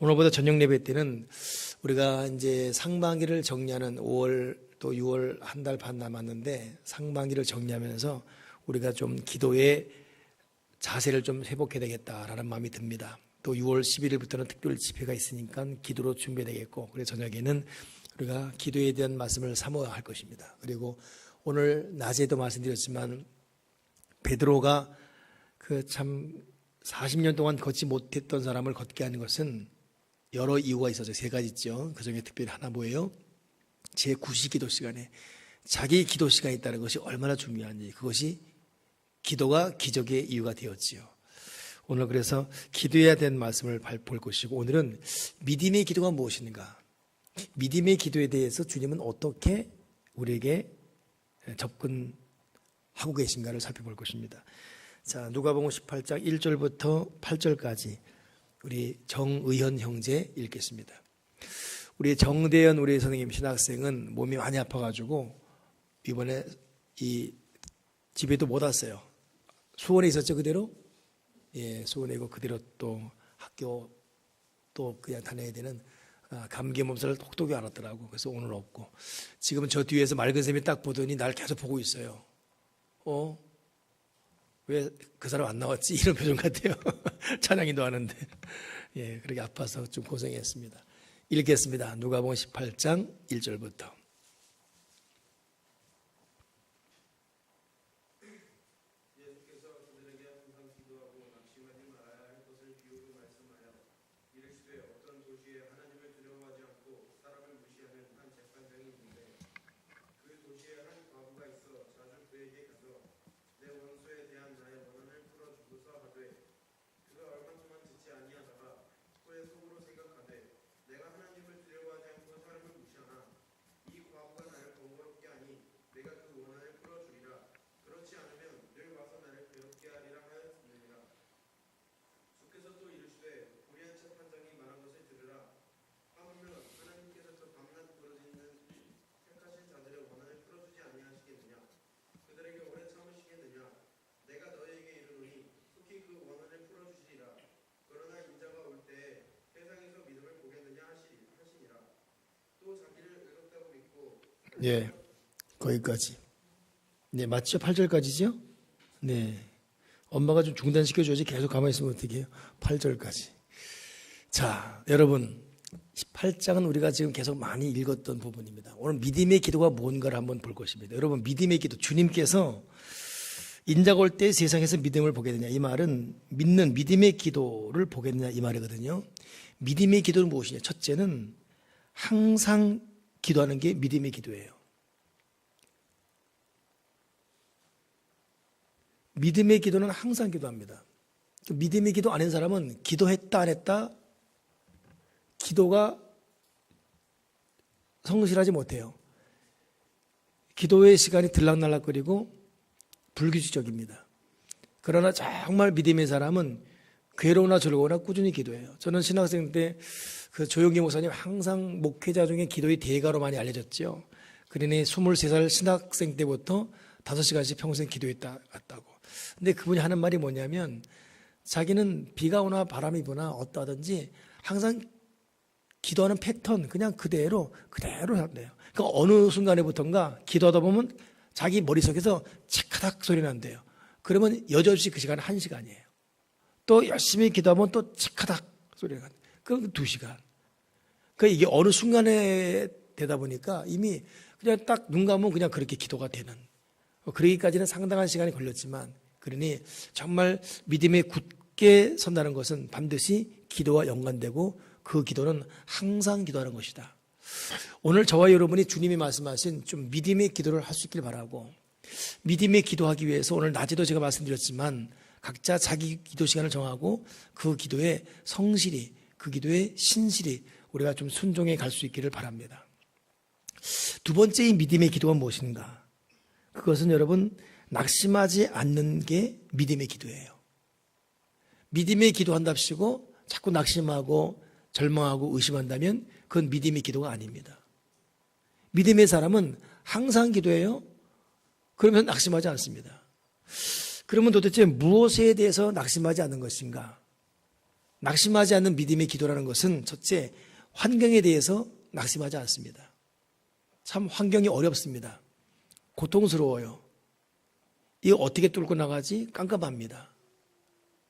오늘보다 저녁 예배 때는 우리가 이제 상반기를 정리하는 5월 또 6월 한 달 반 남았는데 상반기를 정리하면서 우리가 좀 기도의 자세를 좀 회복해야 되겠다라는 마음이 듭니다. 또 6월 11일부터는 특별 집회가 있으니까 기도로 준비해야 되겠고, 그래서 저녁에는 우리가 기도에 대한 말씀을 사모해야 할 것입니다. 그리고 오늘 낮에도 말씀드렸지만 베드로가 그 참 40년 동안 걷지 못했던 사람을 걷게 하는 것은 여러 이유가 있어서 세 가지 있죠. 그 중에 특별히 하나 뭐예요? 제9시 기도 시간에 자기 기도 시간이 있다는 것이 얼마나 중요한지, 그것이 기도가 기적의 이유가 되었지요. 오늘 그래서 기도해야 되는 말씀을 볼 것이고, 오늘은 믿음의 기도가 무엇인가, 믿음의 기도에 대해서 주님은 어떻게 우리에게 접근하고 계신가를 살펴볼 것입니다. 자, 누가복음 18장 1절부터 8절까지 우리 정의현 형제 읽겠습니다. 우리 정대현 우리 선생님 신학생은 몸이 많이 아파가지고 이번에 이 집에도 못 왔어요. 수원에 있었죠, 그대로? 예, 수원에 있고 그대로 또 학교 또 그냥 다녀야 되는 감기 몸살을 똑똑히 알았더라고. 그래서 오늘 없고, 지금은 저 뒤에서 맑은 쌤이 딱 보더니 날 계속 보고 있어요. 왜 그 사람 안 나왔지? 이런 표정 같아요. 찬양인도 하는데. 예, 그렇게 아파서 좀 고생했습니다. 읽겠습니다. 누가복음 18장 1절부터. 예, 거기까지. 네, 맞죠? 8절까지죠? 네. 엄마가 좀 중단시켜줘야지 계속 가만히 있으면 어떻게 해요? 8절까지. 자, 여러분, 18장은 우리가 지금 계속 많이 읽었던 부분입니다. 오늘 믿음의 기도가 뭔가를 한번 볼 것입니다. 여러분, 믿음의 기도, 주님께서 인자가 올 때 세상에서 믿음을 보게 되냐, 이 말은 믿는 믿음의 기도를 보겠느냐 이 말이거든요. 믿음의 기도는 무엇이냐? 첫째는 항상 기도하는 게 믿음의 기도예요. 믿음의 기도는 항상 기도합니다. 믿음의 기도 안 한 사람은 기도했다 안 했다 기도가 성실하지 못해요. 기도의 시간이 들락날락거리고 불규칙적입니다. 그러나 정말 믿음의 사람은 괴로우나 즐거우나 꾸준히 기도해요. 저는 신학생 때 그 조용기 목사님 항상 목회자 중에 기도의 대가로 많이 알려졌죠. 그러니 23살 신학생 때부터 5시간씩 평생 기도했다고. 근데 그분이 하는 말이 뭐냐면, 자기는 비가 오나 바람이 부나 어떠하든지 항상 기도하는 패턴 그냥 그대로 한대요. 그러니까 어느 순간에부터인가 기도하다 보면 자기 머릿속에서 치카닥 소리 난대요. 그러면 여지없이 그 시간은 1시간이에요. 또 열심히 기도하면 또 치카닥 소리가 난대요. 그럼 2시간. 그러니까 이게 어느 순간에 되다 보니까 이미 그냥 딱 눈 감으면 그냥 그렇게 기도가 되는, 그러기까지는 상당한 시간이 걸렸지만, 그러니 정말 믿음에 굳게 선다는 것은 반드시 기도와 연관되고 그 기도는 항상 기도하는 것이다. 오늘 저와 여러분이 주님이 말씀하신 좀 믿음의 기도를 할 수 있길 바라고, 믿음의 기도하기 위해서 오늘 낮에도 제가 말씀드렸지만 각자 자기 기도 시간을 정하고 그 기도에 성실히, 그 기도에 신실히 우리가 좀 순종해 갈 수 있기를 바랍니다. 두 번째 이 믿음의 기도가 무엇인가? 그것은 여러분, 낙심하지 않는 게 믿음의 기도예요. 믿음의 기도한답시고 자꾸 낙심하고 절망하고 의심한다면 그건 믿음의 기도가 아닙니다. 믿음의 사람은 항상 기도해요. 그러면 낙심하지 않습니다. 그러면 도대체 무엇에 대해서 낙심하지 않는 것인가? 낙심하지 않는 믿음의 기도라는 것은 첫째, 환경에 대해서 낙심하지 않습니다. 참 환경이 어렵습니다. 고통스러워요. 이거 어떻게 뚫고 나가지? 깜깜합니다.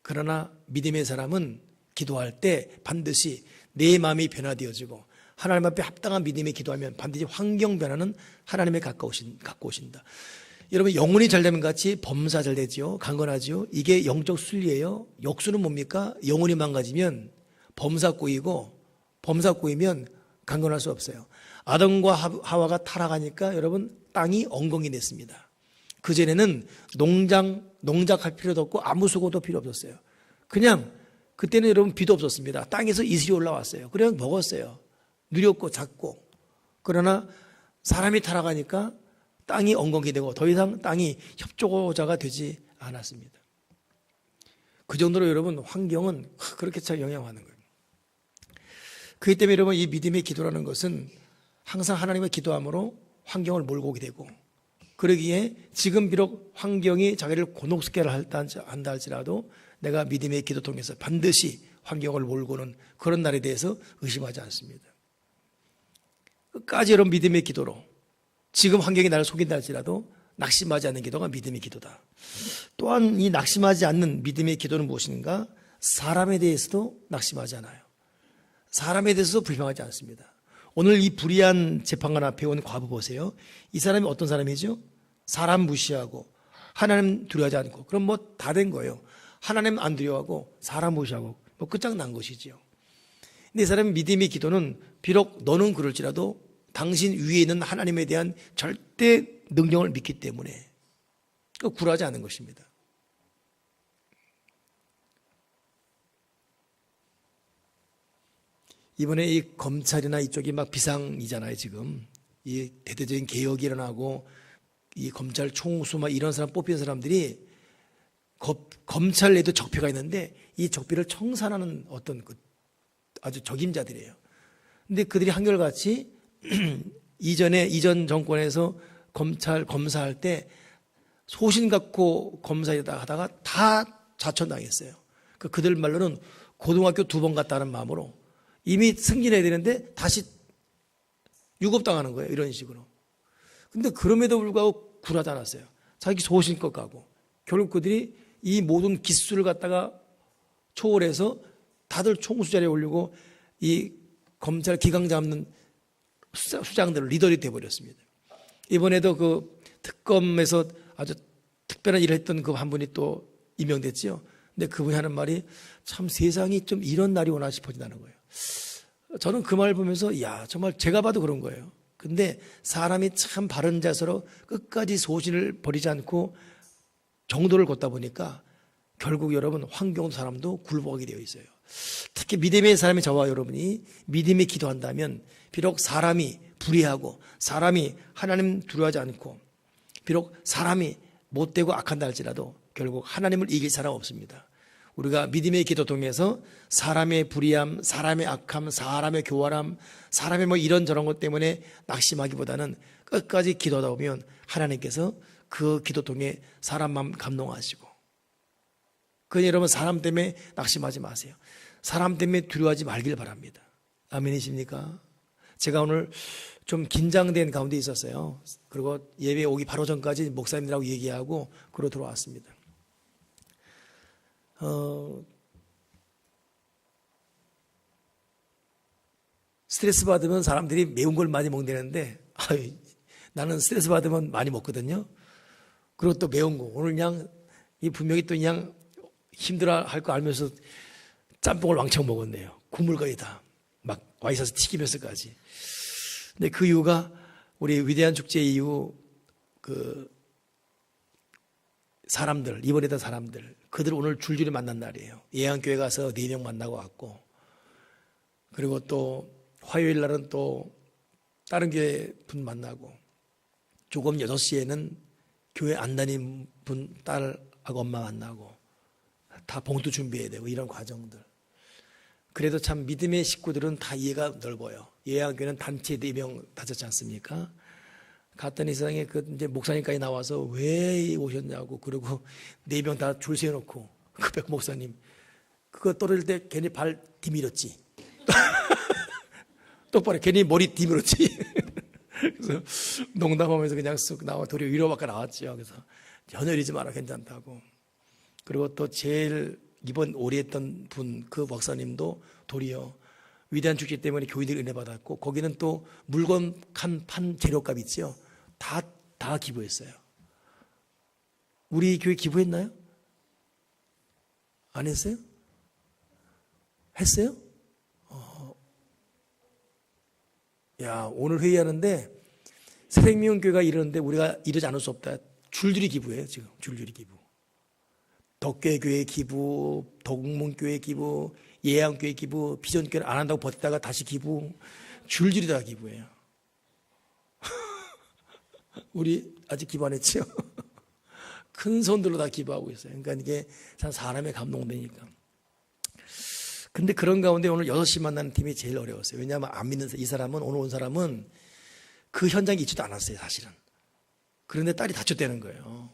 그러나 믿음의 사람은 기도할 때 반드시 내 마음이 변화되어지고 하나님 앞에 합당한 믿음에 기도하면 반드시 환경 변화는 하나님에 갖고 오신다. 여러분, 영혼이 잘 되면 같이 범사 잘 되지요. 강건하지요. 이게 영적 순리예요. 역수는 뭡니까? 영혼이 망가지면 범사 꼬이고, 범사 꼬이면 강건할 수 없어요. 아담과 하와가 타락하니까 여러분, 땅이 엉겅이 됐습니다. 그전에는 농작할 필요도 없고 아무 수고도 필요 없었어요. 그냥 그때는 여러분 비도 없었습니다. 땅에서 이슬이 올라왔어요. 그냥 먹었어요. 누렸고 작고. 그러나 사람이 타락하니까 땅이 엉겅이 되고 더 이상 땅이 협조자가 되지 않았습니다. 그 정도로 여러분 환경은 그렇게 잘 영향하는 거예요. 그렇기 때문에 여러분 이 믿음의 기도라는 것은 항상 하나님의 기도함으로 환경을 몰고 오게 되고, 그러기에 지금 비록 환경이 자기를 곤혹스럽게 한다 할지라도 내가 믿음의 기도 통해서 반드시 환경을 몰고 오는 그런 날에 대해서 의심하지 않습니다. 끝까지 여러분 믿음의 기도로 지금 환경이 나를 속인다 할지라도 낙심하지 않는 기도가 믿음의 기도다. 또한 이 낙심하지 않는 믿음의 기도는 무엇인가? 사람에 대해서도 낙심하지 않아요. 사람에 대해서도 불평하지 않습니다. 오늘 이 불의한 재판관 앞에 온 과부 보세요. 이 사람이 어떤 사람이죠? 사람 무시하고 하나님 두려워하지 않고, 그럼 뭐 다 된 거예요. 하나님 안 두려워하고 사람 무시하고 뭐 끝장난 것이지요. 근데 이 사람의 믿음의 기도는 비록 너는 그럴지라도 당신 위에 있는 하나님에 대한 절대 능력을 믿기 때문에 굴하지 않은 것입니다. 이번에 이 검찰이나 이쪽이 막 비상이잖아요. 지금 이 대대적인 개혁이 일어나고 이 검찰 총수 막 이런 사람 뽑힌 사람들이 검찰 내에도 적폐가 있는데 이 적폐를 청산하는 어떤 아주 적임자들이에요. 근데 그들이 한결같이 이전 정권에서 검사할 때 소신 갖고 검사에다 하다가 다 좌천당했어요. 그들 말로는 고등학교 2번 갔다는 마음으로 이미 승진해야 되는데 다시 유급당하는 거예요. 이런 식으로. 근데 그럼에도 불구하고 굴하지 않았어요. 자기 소신껏 가고. 결국 그들이 이 모든 기수를 갖다가 초월해서 다들 총수 자리에 올리고 이 검찰 기강 잡는 수장들 리더리 되어버렸습니다. 이번에도 그 특검에서 아주 특별한 일을 했던 그 한 분이 또 임명됐지요. 근데 그분이 하는 말이 참 세상이 좀 이런 날이 오나 싶어진다는 거예요. 저는 그 말 보면서 야 정말 제가 봐도 그런 거예요. 근데 사람이 참 바른 자세로 끝까지 소신을 버리지 않고 정도를 걷다 보니까 결국 여러분 환경 사람도 굴복하게 되어 있어요. 특히 믿음의 사람이 저와 여러분이 믿음에 기도한다면 비록 사람이 불의하고 사람이 하나님 두려워하지 않고 비록 사람이 못되고 악한다 할지라도 결국 하나님을 이길 사람 없습니다. 우리가 믿음의 기도 통해서 사람의 불의함, 사람의 악함, 사람의 교활함, 사람의 뭐 이런저런 것 때문에 낙심하기보다는 끝까지 기도하다 보면 하나님께서 그 기도 통해 사람 마음 감동하시고, 그러니 여러분 사람 때문에 낙심하지 마세요. 사람 때문에 두려워하지 말길 바랍니다. 아멘이십니까? 제가 오늘 좀 긴장된 가운데 있었어요. 그리고 예배 오기 바로 전까지 목사님들하고 얘기하고 그러고 들어왔습니다. 스트레스 받으면 사람들이 매운 걸 많이 먹는다는데 나는 스트레스 받으면 많이 먹거든요. 그리고 또 매운 거 오늘 그냥 분명히 또 그냥 힘들어 할 거 알면서 짬뽕을 왕창 먹었네요. 국물까지 다 막 와이셔츠 튀기면서까지. 근데 그 이유가 우리 위대한 축제 이후 그 사람들, 이번에다 사람들, 그들 오늘 줄줄이 만난 날이에요. 예양교회 가서 4명 만나고 왔고, 그리고 또 화요일 날은 또 다른 교회 분 만나고, 조금 6시에는 교회 안 다닌 분 딸하고 엄마 만나고, 다 봉투 준비해야 되고 이런 과정들. 그래도 참 믿음의 식구들은 다 이해가 넓어요. 예양교회는 단체 4명 다졌지 않습니까? 갔더니 세상에 이제 목사님까지 나와서 왜 오셨냐고, 그리고 4명 다 줄 세워놓고, 그 백 목사님, 그거 떨어질 때 괜히 발 디밀었지. 똑바로 괜히 머리 디밀었지. 그래서 농담하면서 그냥 쓱 나와 도리어 위로밖에 나왔죠. 그래서 전혀 이러지 마라, 괜찮다고. 그리고 또 제일 이번 오래 했던 분, 그 목사님도 도리어 위대한 축제 때문에 교인들이 은혜 받았고, 거기는 또 물건 판 재료값 있죠. 다 기부했어요. 우리 교회 기부했나요? 안 했어요? 했어요? 야, 오늘 회의하는데 새생명교회가 이러는데 우리가 이러지 않을 수 없다. 줄줄이 기부해요, 지금. 줄줄이 기부. 덕계교회 기부, 덕문교회 기부, 예양교회 기부, 비전교회를 안 한다고 버티다가 다시 기부. 줄줄이 다 기부해요. 우리 아직 기부 안 했죠? 큰 손들로 다 기부하고 있어요. 그러니까 이게 참 사람의 감동되니까. 근데 그런 가운데 오늘 6시 만나는 팀이 제일 어려웠어요. 왜냐하면 안 믿는 이 사람은, 오늘 온 사람은 그 현장에 있지도 않았어요, 사실은. 그런데 딸이 다쳤다는 거예요.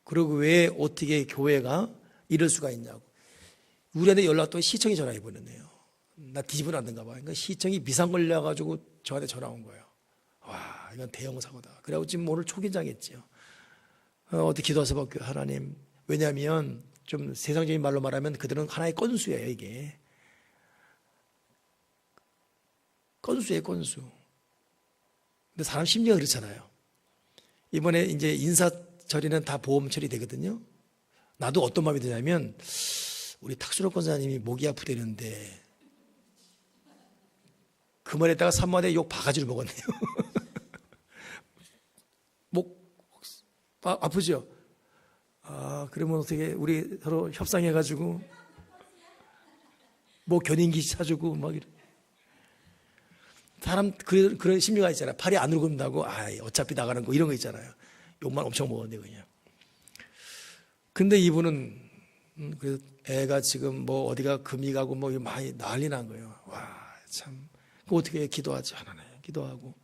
그리고 왜 어떻게 교회가 이럴 수가 있냐고. 우리한테 연락 또 시청이 전화해 보냈네요. 나 뒤집어 놨는가 봐. 그러니까 시청이 비상 걸려가지고 저한테 전화 온 거예요. 와, 이건 대형 사고다. 그래가지고 지금 오늘 초긴장했지요. 어떻게 기도해서 볼게요, 하나님. 왜냐하면 좀 세상적인 말로 말하면 그들은 하나의 건수예요, 이게. 건수예요, 건수. 근데 사람 심리가 그렇잖아요. 이번에 이제 인사 처리는 다 보험 처리되거든요. 나도 어떤 마음이 드냐면, 우리 탁수로 권사님이 목이 아프다는데 그 말에다가 산마대 욕 바가지를 먹었네요. 목 아프죠? 아, 그러면 어떻게 우리 서로 협상해가지고 뭐 견인기 사주고 막 이런. 사람 그런 심리가 있잖아요. 팔이 안 울근다고 어차피 나가는 거 이런 거 있잖아요. 욕만 엄청 먹었네 그냥. 근데 이분은 그래서 애가 지금 뭐 어디가 금이 가고 뭐 많이 난리 난 거예요. 와, 참. 그 어떻게 기도하지? 하나님 기도하고.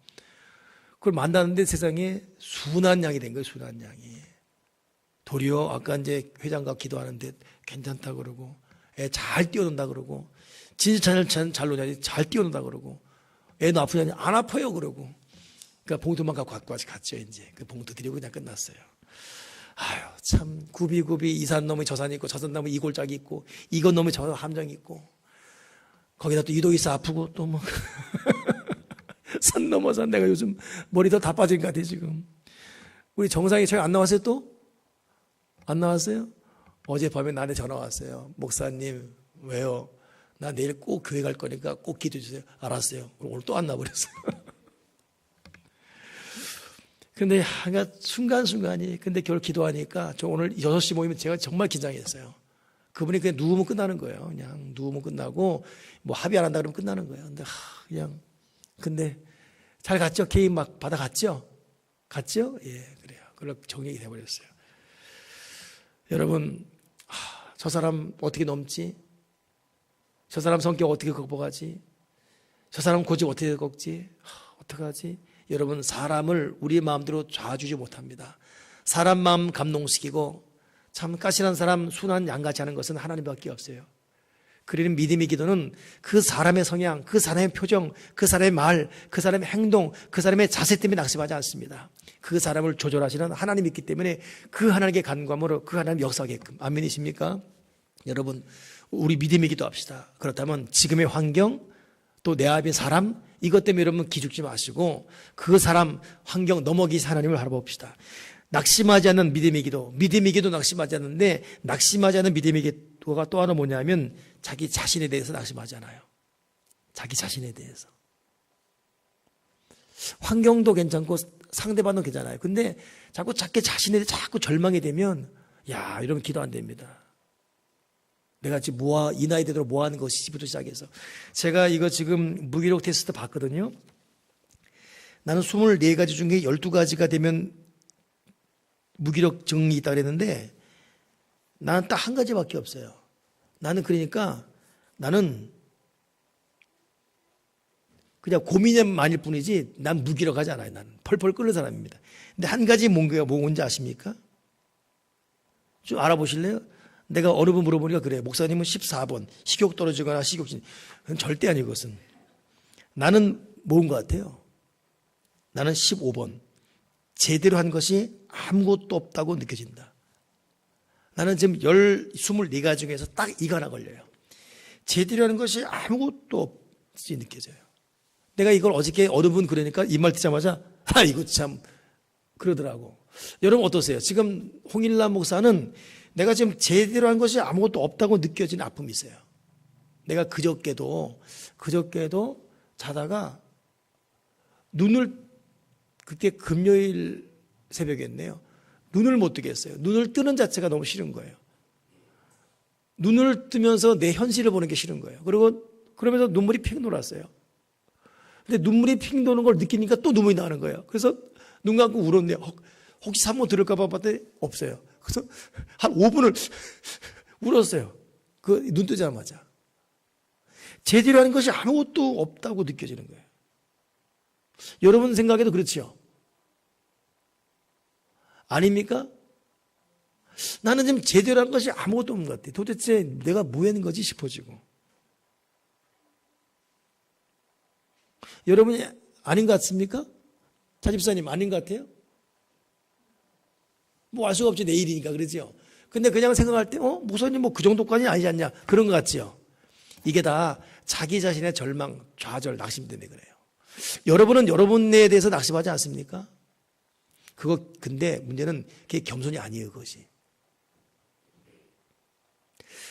그걸 만나는데 세상에 순한 양이 된 거예요. 순한 양이. 도리어 아까 이제 회장과 기도하는데 괜찮다 그러고, 애 잘 뛰어논다 그러고, 진짜 잘 노냐니 잘 뛰어논다 그러고, 애는 아프냐니 안 아파요 그러고. 그러니까 봉투만 갖고 갔죠. 이제 그 봉투 드리고 그냥 끝났어요. 아유, 참 굽이굽이 이 산 넘어 저 산이 있고 저 산 넘어 이 골짜기 있고 이건 넘어 저 함정이 있고 거기다 또 이도 있어 아프고 또 뭐 산 넘어 산. 내가 요즘 머리 더 다 빠진 것 같아 지금. 우리 정상이 저희 안 나왔어요 또? 안 나왔어요? 어젯밤에 나한테 전화 왔어요. 목사님 왜요? 나 내일 꼭 교회 갈 거니까 꼭 기도해 주세요. 알았어요. 오늘 또 안 나버렸어요. 근데 순간순간이, 근데 결국 기도하니까 저 오늘 6시 모이면 제가 정말 긴장했어요. 그분이 그냥 누우면 끝나는 거예요. 그냥 누우면 끝나고 뭐 합의 안 한다 그러면 끝나는 거예요. 근데 잘 갔죠? 개인 막 받아갔죠? 갔죠? 예, 그래요. 그걸로 정리가 돼버렸어요. 여러분, 저 사람 어떻게 넘지? 저 사람 성격 어떻게 극복하지? 저 사람 고집 어떻게 꺾지? 어떡하지? 여러분, 사람을 우리 마음대로 좌주지 못합니다. 사람 마음 감동시키고 참 까칠한 사람, 순한 양같이 하는 것은 하나님밖에 없어요. 그러는 믿음의 기도는 그 사람의 성향, 그 사람의 표정, 그 사람의 말, 그 사람의 행동, 그 사람의 자세 때문에 낙심하지 않습니다. 그 사람을 조절하시는 하나님이 있기 때문에 그 하나님께 간구함으로 그 하나님 역사하게끔. 아멘이십니까? 여러분, 우리 믿음의 기도합시다. 그렇다면 지금의 환경, 또 내 앞에 사람, 이것 때문에 여러분 기죽지 마시고 그 사람, 환경 넘어기시 하나님을 바라봅시다. 낙심하지 않는 믿음의 기도, 믿음의 기도 낙심하지 않는데 낙심하지 않는 믿음의 기도가 또 하나 뭐냐면 자기 자신에 대해서 낙심하지 않아요. 자기 자신에 대해서. 환경도 괜찮고 상대방도 괜찮아요. 근데 자꾸 자신에 대해 자꾸 절망이 되면 이러면 기도 안 됩니다. 내가 지금 이 나이 되도록 뭐 하는 것이지부터 시작해서. 제가 이거 지금 무기력 테스트 봤거든요. 나는 24가지 중에 12가지가 되면 무기력 증이 있다 그랬는데 나는 딱 한 가지밖에 없어요. 나는 그러니까 나는 그냥 고민이 많을 뿐이지 난 무기력하지 않아요. 나는 펄펄 끓는 사람입니다. 근데 한 가지 뭔지 아십니까? 좀 알아보실래요? 내가 어느 분 물어보니까 그래요. 목사님은 14번 식욕 떨어지거나 식욕진. 그건 절대 아니고 그것은. 나는 뭐인 것 같아요? 나는 15번. 제대로 한 것이 아무것도 없다고 느껴진다. 나는 지금 24가지 중에서 딱 이거 하나 걸려요. 제대로 하는 것이 아무것도 없이 느껴져요. 내가 이걸 어저께 어느 분 그러니까 이 말 듣자마자 이거 참 그러더라고. 여러분 어떠세요? 지금 홍일남 목사는 내가 지금 제대로 한 것이 아무것도 없다고 느껴지는 아픔이 있어요. 내가 그저께도 자다가 눈을 그때 금요일 새벽이었네요. 눈을 못 뜨겠어요. 눈을 뜨는 자체가 너무 싫은 거예요. 눈을 뜨면서 내 현실을 보는 게 싫은 거예요. 그러면서 눈물이 핑 돌았어요. 근데 눈물이 핑 도는 걸 느끼니까 또 눈물이 나는 거예요. 그래서 눈 감고 울었네요. 혹시 산모 들을까 봐 봤더니 없어요. 그래서 한 5분을 울었어요. 눈 뜨자마자. 제대로 하는 것이 아무것도 없다고 느껴지는 거예요. 여러분 생각에도 그렇지요? 아닙니까? 나는 지금 제대로 한 것이 아무것도 없는 것 같아요. 도대체 내가 뭐 하는 거지 싶어지고. 여러분이 아닌 것 같습니까? 차집사님 아닌 것 같아요? 뭐 알 수가 없지, 내일이니까 그러지요. 근데 그냥 생각할 때 목사님 뭐 그 정도까지는 아니지 않냐 그런 것 같지요. 이게 다 자기 자신의 절망, 좌절, 낙심 때문에 그래요. 여러분은 여러분에 대해서 낙심하지 않습니까? 근데 문제는 그게 겸손이 아니에요, 그것이.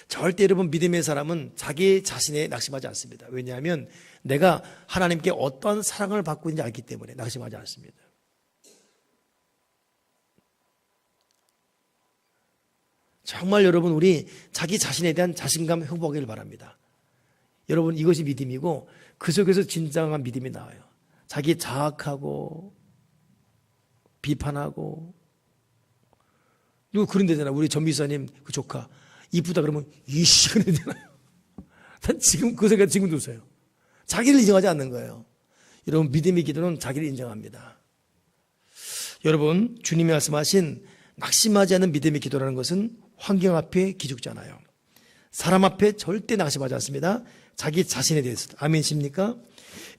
절대 여러분 믿음의 사람은 자기 자신에 낙심하지 않습니다. 왜냐하면 내가 하나님께 어떤 사랑을 받고 있는지 알기 때문에 낙심하지 않습니다. 정말 여러분 우리 자기 자신에 대한 자신감 회복하기를 바랍니다. 여러분 이것이 믿음이고 그 속에서 진정한 믿음이 나와요. 자기 자학하고 비판하고 누구 그런 데잖아. 우리 전미사님 그 조카 이쁘다 그러면 이씨 그런 데잖아요. 난 지금 그 생각 지금도 웃어요. 자기를 인정하지 않는 거예요. 여러분 믿음의 기도는 자기를 인정합니다. 여러분 주님이 말씀하신 낙심하지 않는 믿음의 기도라는 것은 환경 앞에 기죽잖아요. 사람 앞에 절대 낙심하지 않습니다. 자기 자신에 대해서도. 아멘이십니까?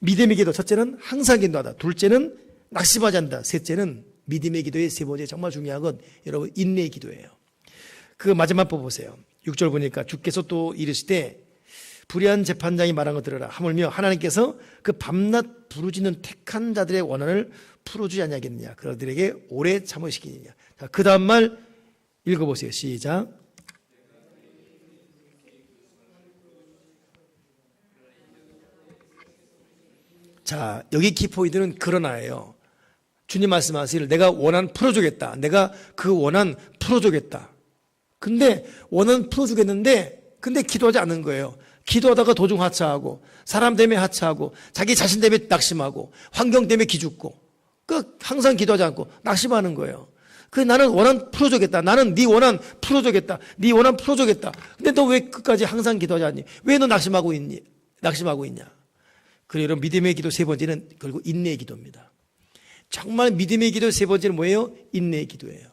믿음의 기도 첫째는 항상 기도하다. 둘째는 낙심하지 않는다. 셋째는 믿음의 기도의 세 번째 정말 중요한 건 여러분 인내의 기도예요. 그 마지막 법 보세요. 6절 보니까 주께서 또 이르시되 불의한 재판장이 말한 것 들으라. 하물며 하나님께서 그 밤낮 부르짖는 택한 자들의 원한을 풀어주지 않냐겠느냐. 그들에게 오래 참으시기느냐. 자, 그 다음 말 읽어보세요. 시작. 자, 여기 키포인트는 그러나예요. 주님 말씀하시기를 내가 원한 풀어주겠다. 내가 그 원한 풀어주겠다. 근데 원한 풀어주겠는데 근데 기도하지 않는 거예요. 기도하다가 도중 하차하고 사람 때문에 하차하고 자기 자신 때문에 낙심하고 환경 때문에 기죽고 항상 기도하지 않고 낙심하는 거예요. 나는 원한 풀어주겠다. 나는 네 원한 풀어주겠다. 네 원한 풀어주겠다. 근데 너 왜 끝까지 항상 기도하지 않니? 왜 너 낙심하고 있니? 그래 여러분 믿음의 기도 세 번째는 결국 인내의 기도입니다. 정말 믿음의 기도 세 번째는 뭐예요? 인내의 기도예요.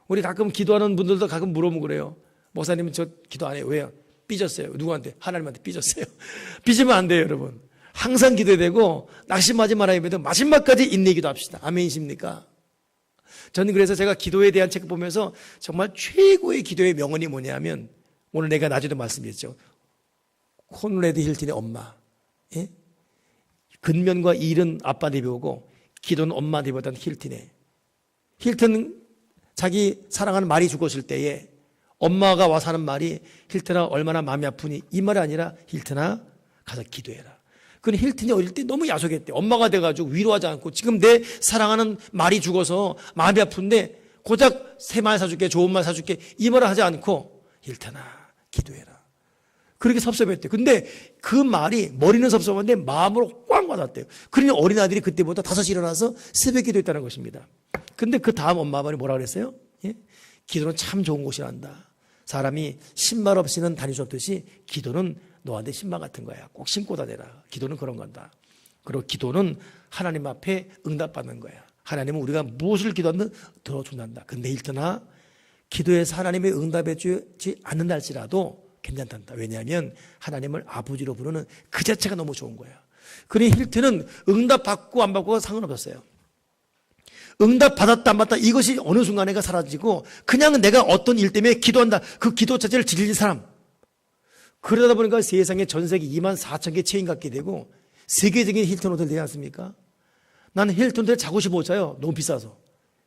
우리 가끔 기도하는 분들도 가끔 물어보면 그래요. 목사님은 저 기도 안 해요. 왜요? 삐졌어요. 누구한테? 하나님한테 삐졌어요. 삐지면 안 돼요, 여러분. 항상 기도해야 되고 낙심하지 말아야 되고 마지막까지 인내의 기도합시다. 아멘이십니까? 저는 그래서 제가 기도에 대한 책 보면서 정말 최고의 기도의 명언이 뭐냐면 오늘 내가 낮에도 말씀드렸죠. 콘레드 힐튼의 엄마. 예? 근면과 일은 아빠한테 배우고 기도는 엄마한테 배웠던 힐튼의. 힐튼 자기 사랑하는 말이 죽었을 때에 엄마가 와서 하는 말이 힐튼아 얼마나 마음이 아프니 이 말이 아니라 힐튼아 가서 기도해라. 그는 힐튼이 어릴 때 너무 야속했대. 엄마가 돼가지고 위로하지 않고 지금 내 사랑하는 말이 죽어서 마음이 아픈데 고작 새 말 사줄게 좋은 말 사줄게 이 말을 하지 않고 힐튼아 기도해라. 그렇게 섭섭했대요. 근데 그 말이 머리는 섭섭한데 마음으로 꽉 와닿대요. 그러니 어린아들이 그때보다 5시 일어나서 새벽 기도했다는 것입니다. 근데 그 다음 엄마 말이 뭐라 그랬어요? 예? 기도는 참 좋은 곳이란다. 사람이 신발 없이는 다닐 수 없듯이 기도는 너한테 신발 같은 거야. 꼭 신고 다녀라. 기도는 그런 건다. 그리고 기도는 하나님 앞에 응답받는 거야. 하나님은 우리가 무엇을 기도하든 들어준단다. 근데 힐튼아 기도해서 하나님이 응답해 주지 않는다 할지라도 괜찮단다. 왜냐하면 하나님을 아버지로 부르는 그 자체가 너무 좋은 거야. 그러니 힐튼은 응답 받고 안 받고 상관없었어요. 응답 받았다 안 받았다 이것이 어느 순간에가 사라지고 그냥 내가 어떤 일 때문에 기도한다. 그 기도 자체를 질질 사람. 그러다 보니까 세상에 전 세계 2만 4천 개 체인 갖게 되고 세계적인 힐튼 호텔 되지 않습니까? 나는 힐튼 호텔 자고 싶어 못 자요. 너무 비싸서.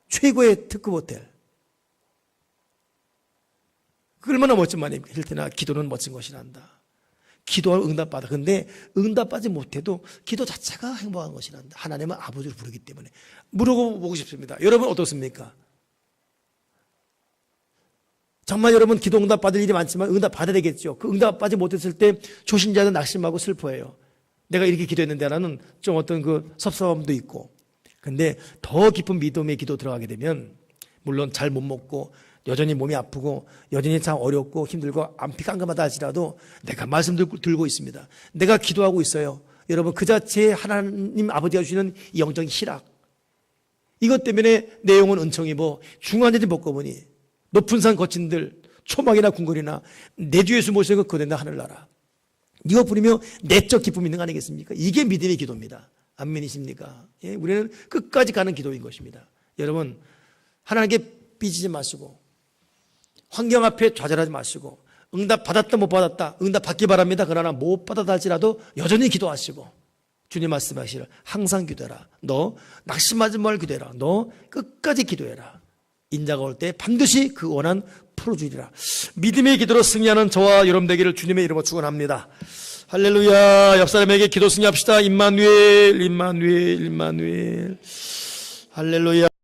최고의 특급 호텔. 그 얼마나 멋진 말입니까? 힐튼아 기도는 멋진 것이란다. 기도하면 응답받아. 근데 응답받지 못해도 기도 자체가 행복한 것이란다. 하나님은 아버지를 부르기 때문에. 물어보고 싶습니다. 여러분 어떻습니까? 정말 여러분 기도 응답 받을 일이 많지만 응답 받아야 되겠죠. 그 응답 받지 못했을 때 초신자는 낙심하고 슬퍼해요. 내가 이렇게 기도했는데라는 좀 어떤 그 섭섭함도 있고. 근데 더 깊은 믿음의 기도 들어가게 되면 물론 잘 못 먹고 여전히 몸이 아프고 여전히 참 어렵고 힘들고 안피 깜깜하다 할지라도 내가 말씀 들고 있습니다. 내가 기도하고 있어요. 여러분 그 자체에 하나님 아버지가 주시는 이 영적인 희락. 이것 때문에 내 영혼 은총이 뭐 중환자지 먹고보니 높은 산 거친들 초막이나 궁궐이나 내 주 예수 모시는 것 거된다 하늘나라. 이거 부리며 내적 기쁨이 있는 거 아니겠습니까? 이게 믿음의 기도입니다. 아멘이십니까? 예, 우리는 끝까지 가는 기도인 것입니다. 여러분 하나님께 삐지지 마시고 환경 앞에 좌절하지 마시고 응답 받았다 못 받았다 응답 받기 바랍니다. 그러나 못 받았다 할지라도 여전히 기도하시고 주님 말씀하시기를 항상 기도해라. 너 낙심하지 말 기도해라. 너 끝까지 기도해라. 인자가 올 때 반드시 그 원한 풀어주리라. 믿음의 기도로 승리하는 저와 여러분 되기를 주님의 이름으로 축원합니다. 할렐루야. 옆 사람에게 기도 승리합시다. 임마누엘 임마누엘 임마누엘. 할렐루야.